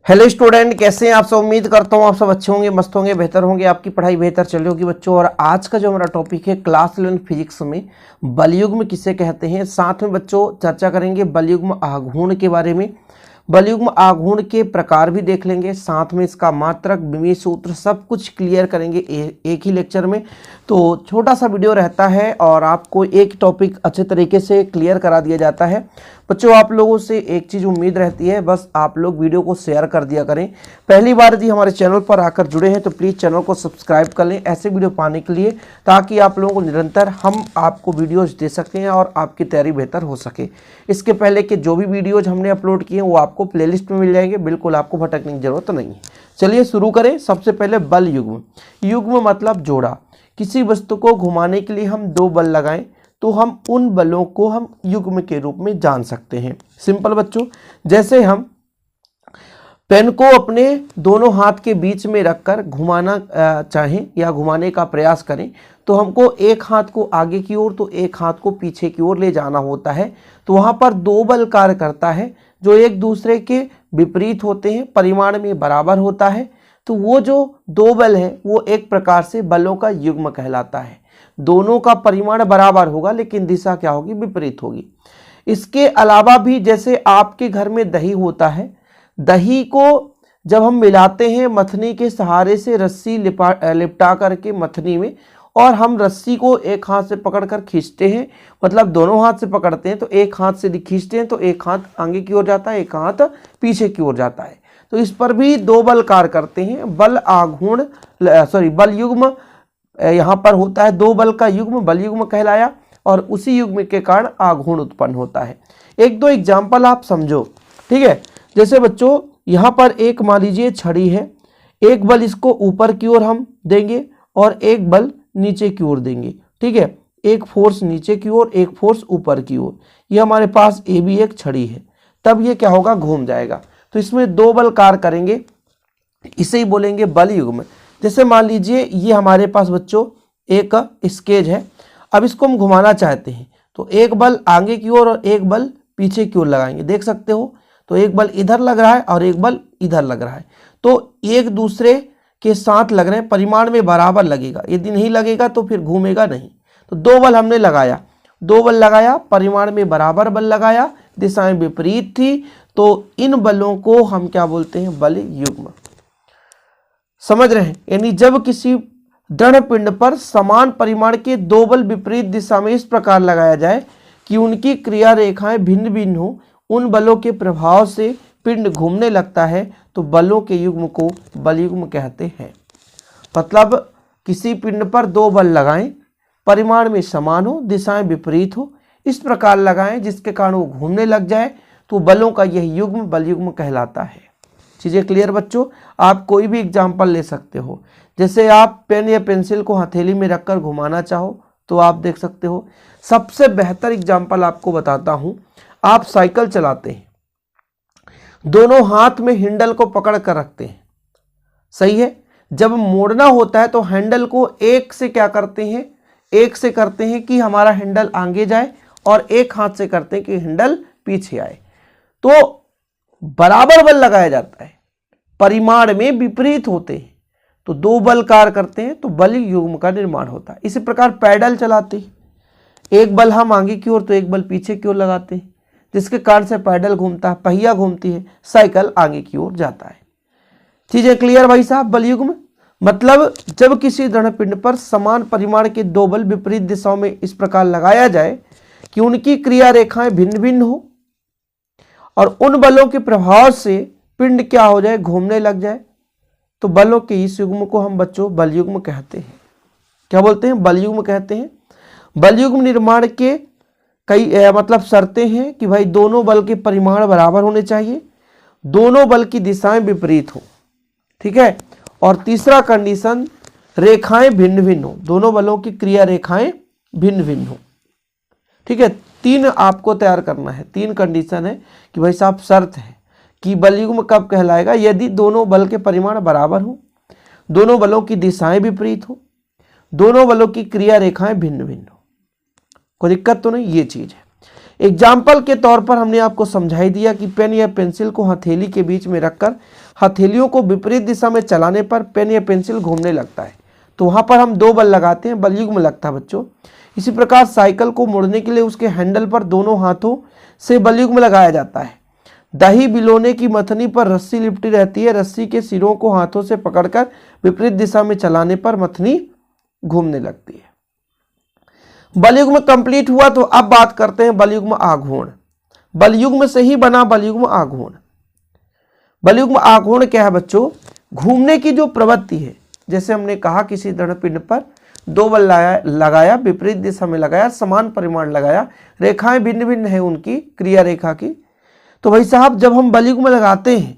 Hello student, कैसे हैं आप सब। उम्मीद करता हूँ आप सब अच्छे होंगे, मस्त होंगे, बेहतर होंगे, आपकी पढ़ाई बेहतर चल रही होगी बच्चों। और आज का जो हमारा टॉपिक है क्लास 11 फिजिक्स में बलयुग्म किसे कहते हैं। साथ में बच्चों चर्चा करेंगे बलयुग्म आघूर्ण के बारे में। बलयुग्म आघूर्ण के प्रकार भी देख लेंगे, साथ में इसका मात्रक, विमीय सूत्र, सब कुछ क्लियर करेंगे एक ही लेक्चर में। तो छोटा सा वीडियो रहता है और आपको एक टॉपिक अच्छे तरीके से क्लियर करा दिया जाता है। बच्चों आप लोगों से एक चीज़ उम्मीद रहती है, बस आप लोग वीडियो को शेयर कर दिया करें। पहली बार यदि हमारे चैनल पर आकर जुड़े हैं तो प्लीज़ चैनल को सब्सक्राइब कर लें ऐसे वीडियो पाने के लिए, ताकि आप लोगों को निरंतर हम आपको वीडियोज़ दे सकें और आपकी तैयारी बेहतर हो सके। इसके पहले के जो भी वीडियोज़ हमने अपलोड किए हैं वो आपको प्लेलिस्ट में मिल जाएंगे, बिल्कुल आपको भटकने की जरूरत नहीं है। चलिए शुरू करें। सबसे पहले बल युग्म। युग्म मतलब जोड़ा। किसी वस्तु को घुमाने के लिए हम दो बल लगाएं तो हम उन बलों को हम युग्म के रूप में जान सकते हैं। सिंपल बच्चों, जैसे हम पेन को अपने दोनों हाथ के बीच में रखकर घुमाना चाहें या घुमाने का प्रयास करें तो हमको एक हाथ को आगे की ओर तो एक हाथ को पीछे की ओर ले जाना होता है। तो वहाँ पर दो बल कार्य करता है जो एक दूसरे के विपरीत होते हैं, परिमाण में बराबर होता है। तो वो जो दो बल है वो एक प्रकार से बलों का युग्म कहलाता है। दोनों का परिमाण बराबर होगा लेकिन दिशा क्या होगी, विपरीत होगी। इसके अलावा भी जैसे आपके घर में दही होता है, दही को जब हम मिलाते हैं मथनी के सहारे से रस्सी लिपटा करके मथनी में, और हम रस्सी को एक हाथ से पकड़कर खींचते हैं, मतलब दोनों हाथ से पकड़ते हैं तो एक हाथ से खींचते हैं तो एक हाथ आगे की ओर जाता है, एक हाथ पीछे की ओर जाता है। तो इस पर भी दो बल कार्य करते हैं। बल आघूर्ण बल युग्म यहाँ पर होता है, दो बल का युग्म बल युग्म कहलाया और उसी युग्म के कारण आघूर्ण उत्पन्न होता है। एक दो एग्जाम्पल आप समझो, ठीक है। जैसे बच्चों यहाँ पर एक मान लीजिए छड़ी है, एक बल इसको ऊपर की ओर हम देंगे और एक बल नीचे की ओर देंगे, ठीक है। एक फोर्स नीचे की ओर, एक फोर्स ऊपर की ओर। ये हमारे पास ए भी एक छड़ी है, तब ये क्या होगा, घूम जाएगा। तो इसमें दो बल कार्य करेंगे, इसे ही बोलेंगे बल युग्म। जैसे मान लीजिए ये हमारे पास बच्चों एक स्केच है, अब इसको हम घुमाना चाहते हैं तो एक बल आगे की ओर और एक बल पीछे की ओर लगाएंगे, देख सकते हो। तो एक बल इधर लग रहा है और एक बल इधर लग रहा है, तो एक दूसरे के साथ लग रहे हैं, परिमाण में बराबर लगेगा। यदि नहीं लगेगा तो फिर घूमेगा नहीं। तो दो बल हमने लगाया, दो बल लगाया, परिमाण में बराबर बल लगाया, दिशाएं विपरीत थी, तो इन बलों को हम क्या बोलते हैं, बल युग्म। समझ रहे हैं। यानी जब किसी दृढ़ पिंड पर समान परिमाण के दो बल विपरीत दिशा में इस प्रकार लगाया जाए कि उनकी क्रिया रेखाएं भिन्न भिन्न हो, उन बलों के प्रभाव से पिंड घूमने लगता है, तो बलों के युग्म को बल युग्म कहते हैं। मतलब किसी पिंड पर दो बल लगाएं, परिमाण में समान हो, दिशाएं विपरीत हो, इस प्रकार लगाएं जिसके कारण वो घूमने लग जाए, तो बलों का यह युग्म बल युग्म कहलाता है। चीज़ें क्लियर बच्चों। आप कोई भी एग्जाम्पल ले सकते हो, जैसे आप पेन या पेंसिल को हथेली में रखकर घुमाना चाहो तो आप देख सकते हो। सबसे बेहतर एग्जाम्पल आपको बताता हूं, आप साइकिल चलाते हैं, दोनों हाथ में हैंडल को पकड़ कर रखते हैं, सही है। जब मोड़ना होता है तो हैंडल को एक से क्या करते हैं, एक से करते हैं कि हमारा हैंडल आगे जाए और एक हाथ से करते हैं कि हैंडल पीछे आए, तो बराबर बल लगाया जाता है, परिमाण में विपरीत होते हैं, तो दो बल कार्य करते हैं, तो बल युग्म का निर्माण होता है। इसी प्रकार पैडल चलाते हैं, एक बल हम आगे की ओर तो एक बल पीछे की ओर लगाते हैं, जिसके कारण से पैडल घूमता है, पहिया घूमती है, साइकिल आगे की ओर जाता है। चीजें क्लियर भाई साहब। बल युग्म मतलब जब किसी दृढ़ पिंड पर समान परिमाण के दो बल विपरीत दिशाओं में इस प्रकार लगाया जाए कि उनकी क्रिया रेखाएं भिन्न भिन्न हो और उन बलों के प्रभाव से पिंड क्या हो जाए, घूमने लग जाए, तो बलों के इस युग्म को हम बच्चों बल युग्म कहते हैं। क्या बोलते हैं, बल युग्म कहते हैं। बल युग्म निर्माण के कई मतलब शर्तें हैं कि भाई दोनों बल के परिमाण बराबर होने चाहिए, दोनों बल की दिशाएं विपरीत हो, ठीक है। और तीसरा कंडीशन, रेखाएं भिन्न भिन्न हो, दोनों बलों की क्रिया रेखाएं भिन्न भिन्न हो, ठीक है। तीन आपको तैयार करना है, तीन कंडीशन है कि भाई साहब शर्त है कि बल युग्म कब कहलाएगा, यदि दोनों बल के परिमाण बराबर हो, दोनों बलों की दिशाएं विपरीत हो, दोनों बलों की क्रिया रेखाएं भिन्न भिन्न हो। कोई दिक्कत तो नहीं, ये चीज है। एग्जाम्पल के तौर पर हमने आपको समझाई दिया कि पेन या पेंसिल को हथेली के बीच में रखकर हथेलियों को विपरीत दिशा में चलाने पर पेन या पेंसिल घूमने लगता है। तो वहां पर हम 2 बल लगाते हैं, बल युग्म लगता है बच्चों। इसी प्रकार साइकिल को मोड़ने के लिए उसके हैंडल पर दोनों हाथों से बल युग्म लगाया जाता है। दही बिलोने की मथनी पर रस्सी लिपटी रहती है, रस्सी के सिरों को हाथों से पकड़कर विपरीत दिशा में चलाने पर मथनी घूमने लगती है। बलयुग्म कंप्लीट हुआ तो अब बात करते हैं बलयुग्म आघूर्ण। बलयुग्म से ही बना बलयुग्म आघूर्ण। बलयुग्म आघूर्ण क्या है बच्चों? घूमने की जो प्रवृत्ति है, जैसे हमने कहा किसी दृढ़ पिंड पर 2 बल लगाया, विपरीत दिशा में लगाया, समान परिमाण लगाया, रेखाएं भिन्न भिन्न है उनकी क्रिया रेखा की। तो भाई साहब जब हम बलयुग्म लगाते हैं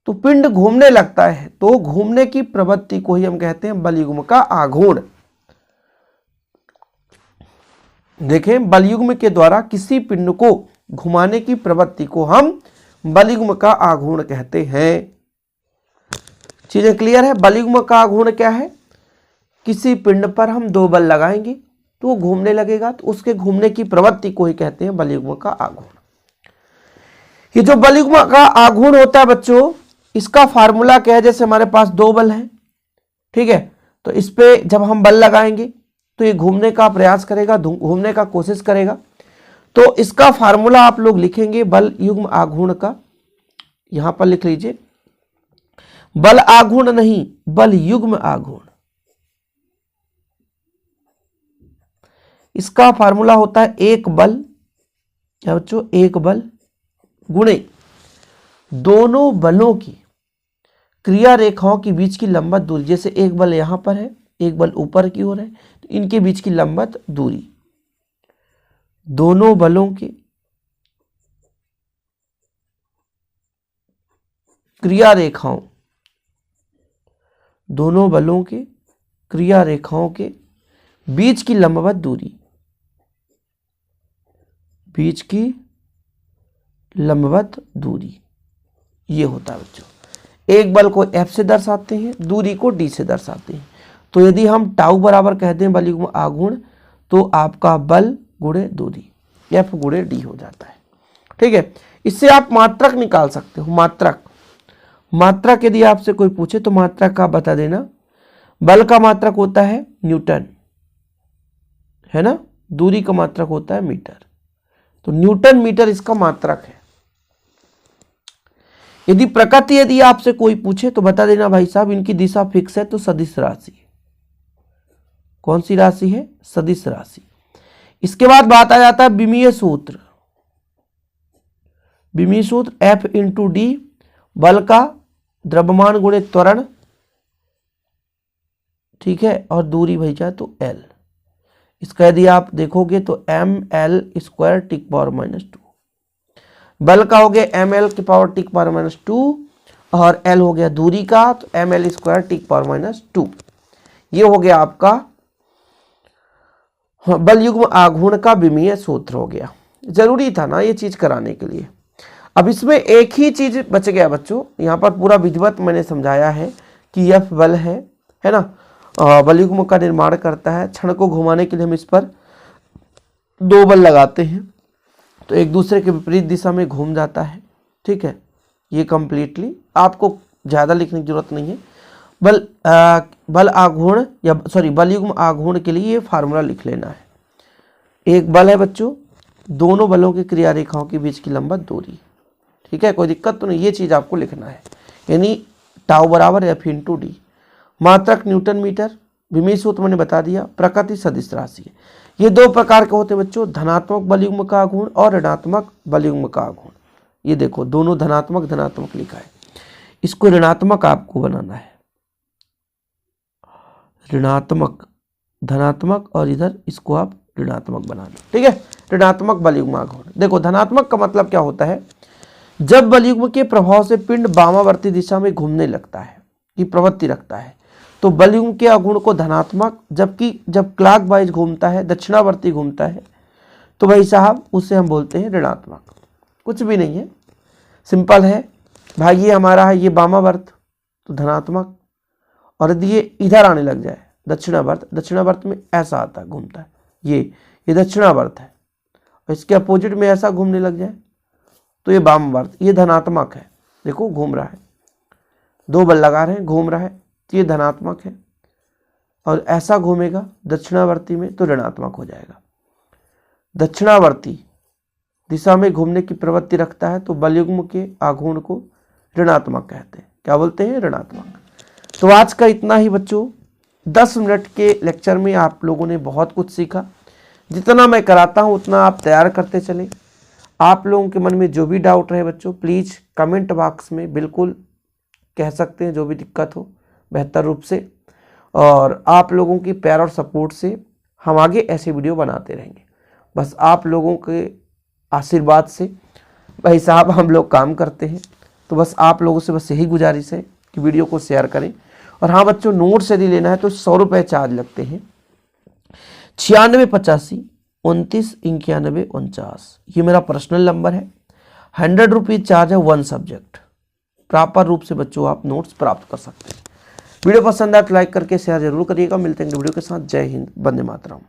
तो पिंड घूमने लगता है, तो घूमने की प्रवृत्ति को ही हम कहते हैं बलयुग्म का आघूर्ण। देखें, बलयुग्म के द्वारा किसी पिंड को घुमाने की प्रवृत्ति को हम बलयुग्म का आघूर्ण कहते हैं। चीजें क्लियर है? बलयुग्म का आघूर्ण क्या है? किसी पिंड पर हम 2 बल लगाएंगे तो वो घूमने लगेगा, तो उसके घूमने की प्रवृत्ति को ही कहते हैं बलयुग्म का आघूर्ण। ये जो बलयुग्म का आघूर्ण होता है बच्चों, इसका फार्मूला क्या है? जैसे हमारे पास 2 बल है, ठीक है, तो इस पे जब हम बल लगाएंगे तो ये घूमने का प्रयास करेगा, घूमने का कोशिश करेगा। तो इसका फार्मूला आप लोग लिखेंगे बल युग्म आघूर्ण का, यहां पर लिख लीजिए, बल आघूर्ण नहीं, बल युग्म आघूर्ण। इसका फार्मूला होता है 1 बल, क्या बच्चों? 1 बल गुणे दोनों बलों की क्रिया रेखाओं के बीच की लंबत दूरी। जैसे 1 बल यहां पर है, 1 बल ऊपर की ओर है, तो इनके बीच की लंबत दूरी, दोनों बलों की क्रिया रेखाओं, दोनों बलों के क्रिया रेखाओं के बीच की लंबवत दूरी, बीच की लंबवत दूरी, ये होता है बच्चों। 1 बल को F से दर्शाते हैं, दूरी को D से दर्शाते हैं। तो यदि हम टाउ बराबर कहते हैं बलयुग्म आघूर्ण, तो आपका बल गुणे दूरी F गुणे D हो जाता है, ठीक है। इससे आप मात्रक निकाल सकते हो। मात्रक यदि आपसे कोई पूछे तो मात्रक का बता देना। बल का मात्रक होता है न्यूटन, है ना, दूरी का मात्रक होता है मीटर, तो न्यूटन मीटर इसका मात्रक है। यदि प्रकृति यदि आपसे कोई पूछे तो बता देना भाई साहब इनकी दिशा फिक्स है, तो सदिश राशि। कौन सी राशि है? सदिश राशि। इसके बाद बात आ जाता है विमीय सूत्र। विमीय सूत्र F इंटू डी, बल का द्रव्यमान गुणे त्वरण, ठीक है, और दूरी भैया तो L। इसका यदि आप देखोगे तो ml स्क्वायर टिक पावर -2, बल का हो गया ml की पावर टिक पावर -2, और L हो गया दूरी का, तो ml स्क्वायर टिक पावर -2। ये हो गया आपका बल युग्म आघूर्ण का विमीय सूत्र हो गया। जरूरी था ना ये चीज कराने के लिए। अब इसमें एक ही चीज बच गया बच्चों, यहाँ पर पूरा विधिवत मैंने समझाया है कि F बल है ना, बल युग्म का निर्माण करता है। क्षण को घुमाने के लिए हम इस पर 2 बल लगाते हैं तो एक दूसरे के विपरीत दिशा में घूम जाता है, ठीक है। ये कंप्लीटली आपको ज़्यादा लिखने की जरूरत नहीं है। बल आघूर्ण या सॉरी बल युग्म आघूर्ण के लिए ये फार्मूला लिख लेना है। 1 बल है बच्चों, दोनों बलों की क्रिया रेखाओं के बीच की लंबत दूरी, ठीक है, कोई दिक्कत तो नहीं। ये चीज़ आपको लिखना है, यानी टाउ बराबर F इंटू डी, मात्रक न्यूटन मीटर, विमीय सूत्र मैंने बता दिया, प्रकृति सदिश राशि है। ये 2 प्रकार के होते हैं बच्चों, धनात्मक बल युग्म का आघूर्ण और ऋणात्मक बल युग्म का आघूर्ण। ये देखो दोनों धनात्मक लिखा है, इसको ऋणात्मक आपको बनाना है, ऋणात्मक, धनात्मक, और इधर इसको आप ऋणात्मक बना लो, ठीक है। ऋणात्मक बल युग्म आघूर्ण। देखो धनात्मक का मतलब क्या होता है? जब बल युग्म के प्रभाव से पिंड वामावर्ती दिशा में घूमने लगता है, की प्रवृत्ति रखता है, तो बल युग्म के आघूर्ण को धनात्मक, जबकि जब क्लॉकवाइज घूमता है, दक्षिणावर्ती घूमता है, तो भाई साहब उसे हम बोलते हैं ऋणात्मक। कुछ भी नहीं है, सिंपल है भाई। ये हमारा है ये वामावर्त, तो धनात्मक, और यदि ये इधर आने लग जाए दक्षिणावर्त में ऐसा आता है, घूमता है, ये दक्षिणावर्त है, इसके अपोजिट में ऐसा घूमने लग जाए तो ये वामवर्त, ये धनात्मक है। देखो घूम रहा है, 2 बल लगा रहे हैं, घूम रहा है, तो ये धनात्मक है। और ऐसा घूमेगा दक्षिणावर्ती में तो ऋणात्मक हो जाएगा। दक्षिणावर्ती दिशा में घूमने की प्रवृत्ति रखता है तो बलयुग्म के आघूर्ण को ऋणात्मक कहते हैं। क्या बोलते हैं? ऋणात्मक। तो आज का इतना ही बच्चों। 10 मिनट के लेक्चर में आप लोगों ने बहुत कुछ सीखा। जितना मैं कराता हूँ उतना आप तैयार करते चलें। आप लोगों के मन में जो भी डाउट रहे बच्चों, प्लीज़ कमेंट बॉक्स में बिल्कुल कह सकते हैं, जो भी दिक्कत हो बेहतर रूप से। और आप लोगों की प्यार और सपोर्ट से हम आगे ऐसे वीडियो बनाते रहेंगे। बस आप लोगों के आशीर्वाद से भाई साहब हम लोग काम करते हैं। तो बस आप लोगों से बस यही गुजारिश है कि वीडियो को शेयर करें। और हाँ बच्चों, नोट्स यदि लेना है तो 100 रुपये चार्ज लगते हैं। 9685 29 91 49 ये मेरा पर्सनल नंबर है। 100 रुपीज़ चार्ज है 1 सब्जेक्ट। प्रॉपर रूप से बच्चों आप नोट्स प्राप्त कर सकते हैं। वीडियो पसंद आए तो लाइक करके शेयर जरूर करिएगा। मिलते हैं वीडियो के साथ। जय हिंद, वंदे मातरम।